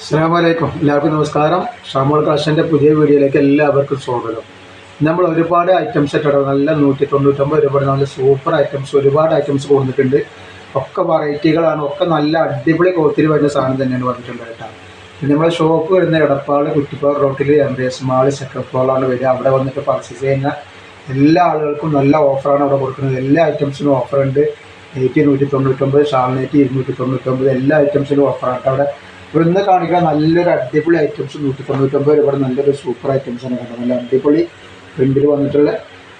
അസ്സലാമലൈക്കും. എല്ലാവർക്കും നമസ്കാരം. ഷാമോൾ കളക്ഷൻ്റെ പുതിയ വീഡിയോയിലേക്ക് എല്ലാവർക്കും സ്വാഗതം. നമ്മൾ ഒരുപാട് ഐറ്റംസ് ഇട്ടിട്ട് നല്ല 199 രൂപ നല്ല സൂപ്പർ ഐറ്റംസ് ഒരുപാട് ഐറ്റംസ് കൊടുത്തിട്ടുണ്ട്. ഒക്കെ വെറൈറ്റികളാണ്, ഒക്കെ നല്ല അടിപൊളി കോത്തിൽ വരുന്ന സാധനം തന്നെയാണ് പറഞ്ഞിട്ടുണ്ട് കേട്ടോ. പിന്നെ നമ്മുടെ ഷോപ്പ് വരുന്ന എടപ്പാൾ കുറ്റിപ്പാറ റോട്ടിൽ എംബിഎസ് മാൾ സെക്കൻഡ് ഫ്ലോറിലാണ് വരിക. അവിടെ വന്നിട്ട് പർച്ചേസ് ചെയ്യുന്ന എല്ലാ ആളുകൾക്കും നല്ല ഓഫറാണ് അവിടെ കൊടുക്കുന്നത്. എല്ലാ ഐറ്റംസിനും ഓഫറുണ്ട്. 199, ഷാൾനേറ്റ് 299, എല്ലാ ഐറ്റംസിനും ഓഫറാണ് അവിടെ. ഇപ്പോൾ ഇന്ന് കാണിക്കാൻ നല്ലൊരു അടിപൊളി ഐറ്റംസ് 199 രൂപ നല്ലൊരു സൂപ്പർ ഐറ്റംസാണ് കേട്ടോ. നല്ല അടിപൊളി പ്രിൻറ്റിൽ വന്നിട്ടുള്ള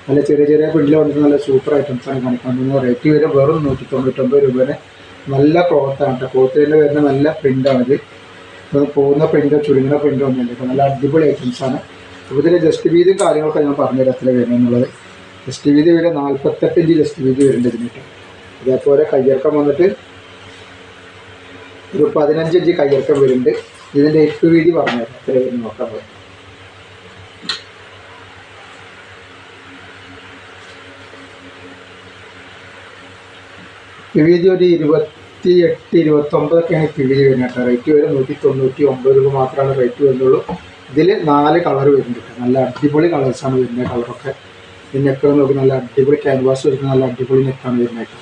നല്ല ചെറിയ ചെറിയ പ്രിൻറ്റിൽ വന്നിട്ട് നല്ല സൂപ്പർ ഐറ്റംസാണ് കാണിക്കുന്നത്. റേറ്റ് വരെ വെറും 199 രൂപേനെ. നല്ല ക്ലോത്താണ് കേട്ടോ. ക്ലോത്തിൽ വരുന്ന നല്ല പ്രിൻ്റാണിത്. ഇപ്പോൾ പോകുന്ന പ്രിൻ്റോ ചുരുങ്ങുന്ന പ്രിൻ്റോ ഒന്നുമില്ല. ഇപ്പോൾ നല്ല അടിപൊളി ഐറ്റംസാണ്. അപ്പോൾ ഇതിൽ ജസ്റ്റ് വീതിയും കാര്യങ്ങളൊക്കെ ഞാൻ പറഞ്ഞുതരാം എത്ര വരുന്നത് എന്നുള്ളത്. ജസ്റ്റ് വീതി വരെ 48 ഇഞ്ച് ജസ്റ്റ് വീതി വരുന്നുണ്ട് ഇതിനിട്ട്. അതേപോലെ കയ്യിറക്കം വന്നിട്ട് ഒരു 15 ഇഞ്ച് കയ്യിറക്കം വരുന്നുണ്ട്. ഇതിൻ്റെ എട്ട് വീതി പറഞ്ഞു എത്ര വരുന്നു നോക്കാൻ പറ്റും. വീതി ഒരു 28, 29 വീതി വരുന്നത് കേട്ടോ. റേറ്റ് വരെ 199 രൂപ മാത്രമാണ് റേറ്റ് വരുന്നുള്ളൂ. ഇതിൽ 4 കളർ വരുന്നുണ്ട്. നല്ല അടിപൊളി കളേഴ്സാണ് വരുന്നത്. കളറൊക്കെ ഇതിനൊക്കെ നോക്കി നല്ല അടിപൊളി ക്യാൻവാസ് വരുന്ന നല്ല അടിപൊളി നെക്കാണ് വരുന്നത്.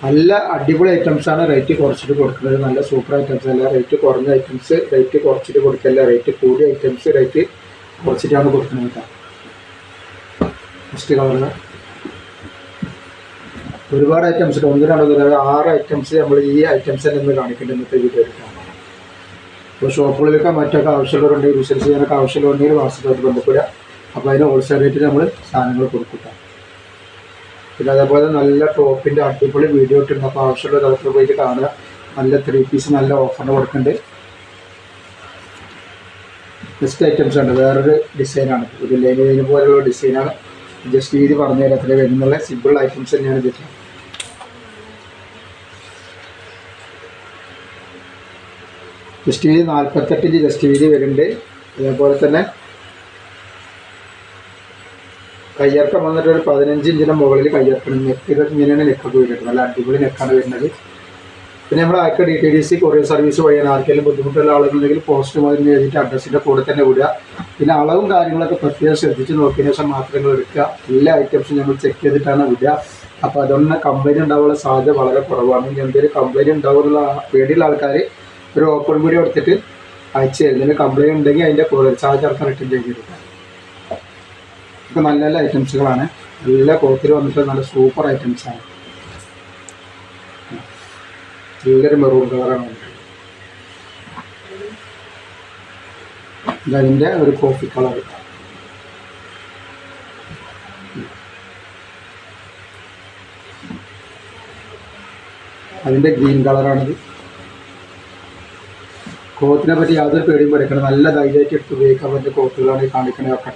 നല്ല അടിപൊളി ഐറ്റംസാണ്. റേറ്റ് കുറച്ചിട്ട് കൊടുക്കുന്നത്. നല്ല സൂപ്പർ ഐറ്റംസ് അല്ല. റേറ്റ് കുറഞ്ഞ ഐറ്റംസ് റേറ്റ് കുറച്ചിട്ട് കൊടുക്കല്ല. റേറ്റ് കൂടിയ ഐറ്റംസ് റേറ്റ് കുറച്ചിട്ടാണ് കൊടുക്കുന്നത് കേട്ടോ. ഫസ്റ്റ് കളർ ഒരുപാട് ഐറ്റംസ് ഉണ്ട്. 1, 2, 3, 6 ഐറ്റംസ് നമ്മൾ ഈ ഐറ്റംസ് തന്നെ ഇന്ന് കാണിക്കേണ്ട ഇന്നത്തെ വീഡിയോ എടുക്കാം. ഇപ്പോൾ ഷോപ്പുകളിലൊക്കെ മറ്റൊക്കെ ആവശ്യമുള്ളവരുണ്ടെങ്കിൽ ബിസിനസ് ചെയ്യാനൊക്കെ ആവശ്യമുള്ളവരുണ്ടെങ്കിൽ വാട്സപ്പായിട്ട് ബന്ധപ്പെടുക. അപ്പോൾ അതിന് ഹോൾസെയിൽ റേറ്റിൽ നമ്മൾ സാധനങ്ങൾ കൊടുക്കുക. പിന്നെ അതേപോലെ നല്ല ടോപ്പിൻ്റെ അടിപൊളി വീഡിയോ ഇട്ടുണ്ട്. അപ്പോൾ ആവശ്യമുള്ള ദിവസം പോയിട്ട് കാണുക. നല്ല 3 പീസ് നല്ല ഓഫറിന് കൊടുക്കുന്നുണ്ട്. ബെസ്റ്റ് ഐറ്റംസ് ഉണ്ട്. വേറൊരു ഡിസൈനാണ്. ഒരു ലൈന് പോലുള്ള ഡിസൈനാണ്. ജസ്റ്റ് വീതി പറഞ്ഞു തരാം എത്ര വരുന്നുള്ള സിമ്പിൾ ഐറ്റംസ് തന്നെയാണ് ഇത്. ജസ്റ്റ് വീതി 48 ഇഞ്ച് ജസ്റ്റ് വീതി വരുന്നുണ്ട്. അതേപോലെ തന്നെ കയ്യിറക്കം വന്നിട്ട് ഒരു 15 ഇഞ്ചിൻ്റെ മുകളിൽ കയ്യിറക്കണം. നെക്കൊക്കെ ഇങ്ങനെയാണ് നെക്കൊക്കെ വരുന്നത്. നല്ല അടിപൊളി നെക്കാണ് വരുന്നത്. പിന്നെ നമ്മൾ അയക്ക DTDC കൊറിയർ സർവീസ് വഴിയാണ്. ആർക്കെങ്കിലും ബുദ്ധിമുട്ടുള്ള ആളുകളുണ്ടെങ്കിൽ പോസ്റ്റ് മതിന് എഴുതിയിട്ട് അഡ്രസ്സിൻ്റെ കൂടെ തന്നെ വിടുക. പിന്നെ അളവും കാര്യങ്ങളൊക്കെ പ്രത്യേകം ശ്രദ്ധിച്ച് നോക്കിയതിന് ശേഷം മാത്രങ്ങൾ എടുക്കുക. എല്ലാ ഐറ്റംസും നമ്മൾ ചെക്ക് ചെയ്തിട്ടാണ് വിടുക. അപ്പോൾ അതൊന്നും കംപ്ലൈൻറ്റ് ഉണ്ടാകാനുള്ള സാധ്യത വളരെ കുറവാണ്. ഇനി എന്തെങ്കിലും കംപ്ലൈൻറ്റ് ഉണ്ടാകുമെന്നുള്ള പേടിയുള്ള ആൾക്കാർ ഒരു ഓപ്പൺ വീഡിയോ എടുത്തിട്ട് അയച്ചു തരും. ഇതിന് കംപ്ലൈൻറ്റ് ഉണ്ടെങ്കിൽ അതിൻ്റെ കൊറിയർ ചാർജ് അടക്കം റിട്ടേൺ ചെയ്തിരിക്കുക. ഇതൊക്കെ നല്ല നല്ല ഐറ്റംസുകളാണ്. നല്ല കോത്തിൽ വന്നിട്ട് നല്ല സൂപ്പർ ഐറ്റംസാണ്. നല്ലൊരു മെറൂൺ കളറാണ് വന്നിട്ട്. ഇതതിൻ്റെ ഒരു കോഫി കളർ. അതിൻ്റെ ഗ്രീൻ കളറാണിത്. കോത്തിനെ പറ്റി യാതൊരു പേടിയും പഠിക്കണം. നല്ല ധൈര്യമായിട്ട് എടുത്ത് ഉപയോഗിക്കാൻ പറ്റിയ കോത്തുകളാണ് ഈ കാണിക്കണതൊക്കെ.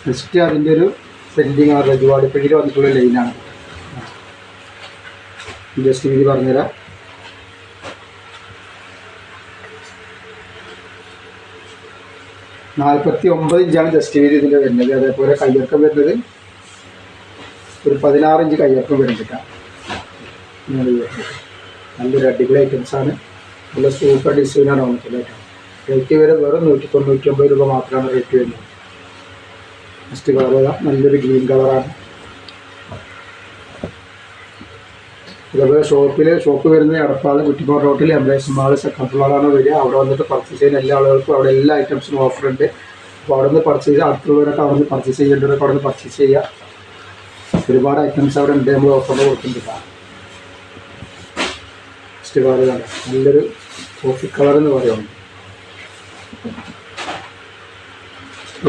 ജസ്റ്റ് അതിൻ്റെ ഒരു പെൻഡിങ് ആ രജുവാടി പെണ്ണിൽ വന്നിട്ടുള്ള ലൈനാണ്. ജസ്റ്റ് വീതി പറഞ്ഞുതരാം. നാൽപ്പത്തി 49 ഇഞ്ചാണ് ജസ്റ്റ് വീതി ഇതിൻ്റെ വരുന്നത്. അതേപോലെ കയ്യിറക്കം വരുന്നത് ഒരു 16 ഇഞ്ച് കയ്യിറക്കം വരുന്നുണ്ട്. നല്ലൊരു അടിപൊളി ഐറ്റംസാണ്. നല്ല സൂപ്പർ ഡിസൈനാണ് വന്നിട്ടുള്ളത്. റേറ്റ് വരെ വെറും 199 രൂപ മാത്രമാണ് റേറ്റ് വരുന്നത്. ഫസ്റ്റ് കളർ നല്ലൊരു ഗ്രീൻ കളറാണ്. അതേപോലെ ഷോപ്പ് വരുന്നത് എടപ്പാൾ കുറ്റിപ്പാറ റോട്ടിൽ എംബിഎസ് മാൾ സെക്കൻഡ് ഫ്ലോറാണ് വരിക. അവിടെ വന്നിട്ട് പർച്ചേസ് ചെയ്യുന്ന എല്ലാ ആളുകൾക്കും അവിടെ എല്ലാ ഐറ്റംസിനും ഓഫറുണ്ട്. അപ്പോൾ അവിടെ നിന്ന് പർച്ചേസ് അടുത്തുള്ളവരൊക്കെ അവിടെ നിന്ന് പർച്ചേസ് ചെയ്യേണ്ടവരൊക്കെ അവിടെ നിന്ന് പർച്ചേസ് ചെയ്യുക. ഒരുപാട് ഐറ്റംസ് അവിടെ ഉണ്ട്. നമ്മൾ ഓഫറിന് കൊടുക്കുന്നുണ്ട്. ഫസ്റ്റ് കളർ നല്ലൊരു കോഫി കളർ എന്ന് പറയുന്നത്.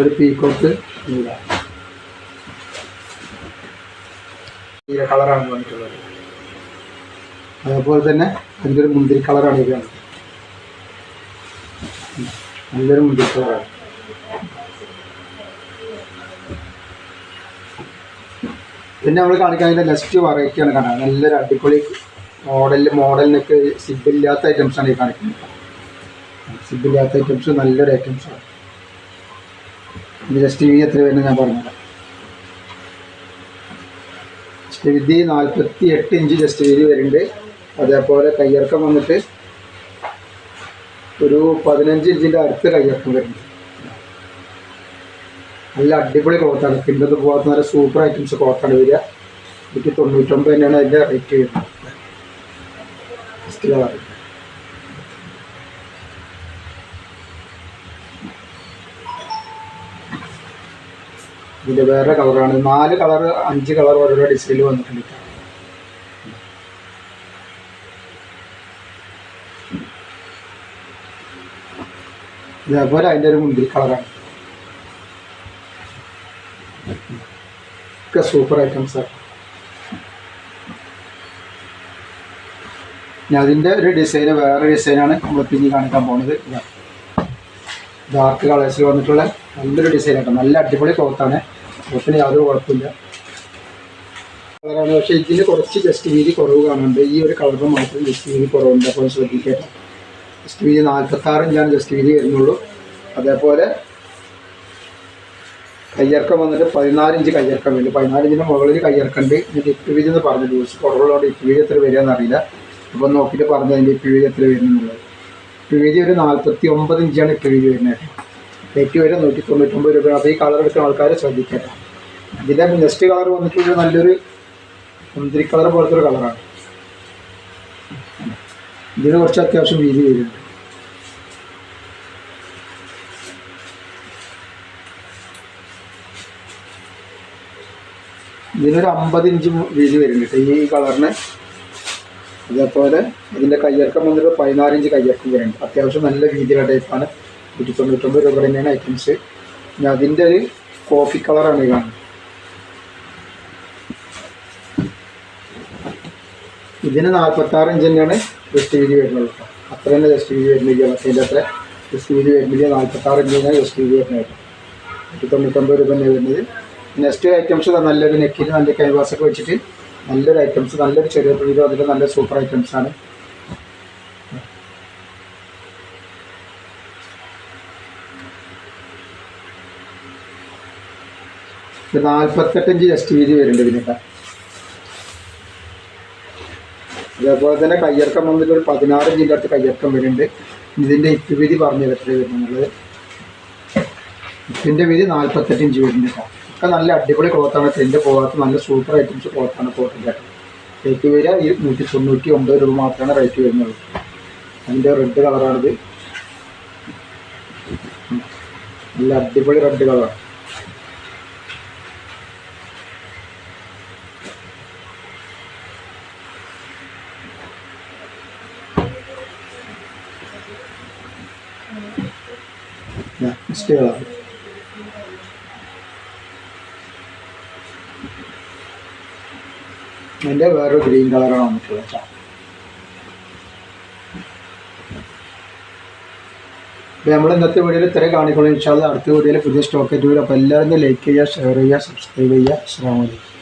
ഒരു പീക്കോക്ക് നീല കളറാണ് വന്നിട്ടുള്ളത്. അതേപോലെ തന്നെ അതിൻ്റെ ഒരു മുന്തിരി കളറാണ് ഇത്. നല്ലൊരു മുന്തിരി കളറാണ്. പിന്നെ നമ്മൾ കാണിക്കാൻ നെക്സ്റ്റ് വെറൈറ്റിയാണ് കാണാൻ. നല്ലൊരു അടിപൊളി മോഡലിനൊക്കെ സിബില്ലാത്ത ഐറ്റംസാണ് ഈ കാണിക്കുന്നത്. സിബില്ലാത്ത ഐറ്റംസ് നല്ലൊരു ഐറ്റംസാണ്. ഇത് ജസ്റ്റ് വീതി എത്ര വരുന്നത് ഞാൻ പറഞ്ഞുതരാം. ജസ്റ്റ് വീതി 48 ഇഞ്ച് ജസ്റ്റ് വീതി വരുന്നുണ്ട്. അതേപോലെ കയ്യിറക്കം വന്നിട്ട് ഒരു 15 ഇഞ്ചിൻ്റെ അടുത്ത് കയ്യിറക്കം വരുന്നത്. നല്ല അടിപൊളി ക്ലോത്താണ്, പിന്നത് പോകാത്ത നല്ല സൂപ്പർ ഐറ്റംസ് ക്ലോത്താണ് വരിക. എനിക്ക് 99 തന്നെയാണ് അതിൻ്റെ റേറ്റ് വരുന്നത്. ഇതിൻ്റെ വേറെ കളറാണ്, 4 കളർ 5 കളർ ഓരോ ഡിസൈനിൽ വന്നിട്ടുണ്ട്. ഇതേപോലെ അതിൻ്റെ ഒരു മുന്തിരി കളറാണ്. ഒക്കെ സൂപ്പർ ഐറ്റംസാണ്. ഇനി അതിൻ്റെ ഒരു ഡിസൈന് വേറെ ഡിസൈനാണ് നമ്മൾ പിന്നെ കാണിക്കാൻ പോകുന്നത്. ഡാർക്ക് കളേഴ്സിൽ വന്നിട്ടുള്ള നല്ലൊരു ഡിസൈനാണ്, നല്ല അടിപൊളി ക്ലോത്താണ്, ക്ലോത്തിന് യാതൊരു കുഴപ്പമില്ല കളറാണ്. പക്ഷേ ഇതിന് കുറച്ച് ജസ്റ്റ് വീതി കുറവ് കാണുന്നുണ്ട്. ഈ ഒരു കളറിന് മാത്രം ജസ്റ്റ് വീതി കുറവുണ്ട്, അപ്പോൾ ശ്രദ്ധിക്കട്ടെ. ജസ്റ്റ് വീതി 46 ഇഞ്ചാണ് ജസ്റ്റ് വീതി വരുന്നുള്ളൂ. അതേപോലെ കയ്യിറക്കം വന്നിട്ട് 14 ഇഞ്ച് കയ്യിറക്കം വരും. 14 ഇഞ്ചിന് മുകളിൽ കയ്യിറക്കുന്നുണ്ട്. ഇതിൻ്റെ ഇപ്പ് വീതി എന്ന് പറഞ്ഞു, ലൂസ് കുറവുള്ളതുകൊണ്ട് ഇപ്പ് വീതി എത്ര വരിക എന്നറിയില്ല. അപ്പോൾ നോക്കിയിട്ട് പറഞ്ഞു അതിൻ്റെ ഇപ്പ് വീതി എത്ര വരുന്നുള്ളത്. ഇപ്പ് വീതി ഒരു 49 ഇഞ്ചാണ് ഇപ്പ് വീതി വരുന്നത്. റേറ്റ് വരെ 199 രൂപ. അപ്പോൾ ഈ കളർ എടുക്കുന്ന ആൾക്കാർ ശ്രദ്ധിക്കട്ടെ. ഇതിൻ്റെ നെക്സ്റ്റ് കളർ വന്നിട്ടുള്ള നല്ലൊരു മുന്തിരി കളർ പോലത്തെ ഒരു കളറാണ്. ഇതിന് കുറച്ച് അത്യാവശ്യം വീതി വരുന്നുണ്ട്. ഇതിനൊരു 50 ഇഞ്ച് വീതി വരുന്നുണ്ട് ഈ കളറിന്. അതേപോലെ ഇതിൻ്റെ കയ്യിറക്കം വന്നിട്ട് 14 ഇഞ്ച് കയ്യിറക്കം വരുന്നുണ്ട്. അത്യാവശ്യം നല്ല വീതിയുള്ള ടൈപ്പാണ്. 199 രൂപ തന്നെയാണ് ഐറ്റംസ്. പിന്നെ അതിൻ്റെ ഒരു കോഫി കളറാണ് ഈ കാണുന്നത്. ഇതിന് 46 ഇഞ്ച് തന്നെയാണ് ജസ്റ്റ് വീതി വരുന്നത്. അത്ര തന്നെ ജസ്റ്റ് വീതി വരുന്നില്ല, മറ്റേതിൻ്റെ അത്ര ജസ്റ്റ് വീതി വരുന്നില്ല. 46 ഇഞ്ച് തന്നെയാണ് ജസ്റ്റ് വീതി വരുന്നത്. 199 രൂപ തന്നെ വരുന്നത്. നെക്സ്റ്റ് ഐറ്റംസ് നല്ലൊരു നെക്കിന് നല്ല ക്യാൻവാസൊക്കെ വെച്ചിട്ട് നല്ലൊരു ഐറ്റംസ്, നല്ലൊരു ചെറിയ പ്രീതി അതിൽ നല്ല സൂപ്പർ ഐറ്റംസാണ്. ഇത് 48 ഇഞ്ച് ജസ്റ്റ് വീതി വരുന്നുണ്ട് ഇതിനൊക്കെ. അതേപോലെ തന്നെ കയ്യിറക്കം വന്നിട്ട് ഒരു 16 ഇഞ്ചിൻ്റെ അടുത്ത് കയ്യിറക്കം വരുന്നുണ്ട്. ഇതിൻ്റെ ഇപ്പ് വീതി പറഞ്ഞത് എത്ര വരുന്നുള്ളത്. ഇപ്പിൻ്റെ വീതി 48 ഇഞ്ച് വരുന്നുണ്ട്. ഒക്കെ നല്ല അടിപൊളി ക്ലോത്താണ്, ട്രെൻഡ് പോകാത്ത നല്ല സൂപ്പർ ഐറ്റംസ് ക്ലോത്താണ്. കോട്ടൻ്റെ റേറ്റ് വരിക 199 രൂപ മാത്രമാണ് റേറ്റ് വരുന്നത്. അതിൻ്റെ റെഡ് കളറാണിത്, നല്ല അടിപൊളി റെഡ് കളറാണ്. നെക്സ്റ്റ് കളർ അതിൻ്റെ വേറൊരു ഗ്രീൻ കളറാണ് വന്നിട്ടുള്ളത്. അപ്പോൾ നമ്മൾ ഇന്നത്തെ വീഡിയോയിൽ ഇത്രയും കാണിക്കണം. ഇൻഷാ അല്ലാഹ് അടുത്ത വീഡിയോയിൽ പുതിയ സ്റ്റോക്ക് ആയിട്ട് വരും. അപ്പോൾ എല്ലാവരും ലൈക്ക് ചെയ്യുക, ഷെയർ ചെയ്യുക, സബ്സ്ക്രൈബ് ചെയ്യുക. അസ്സലാമു അലൈക്കും.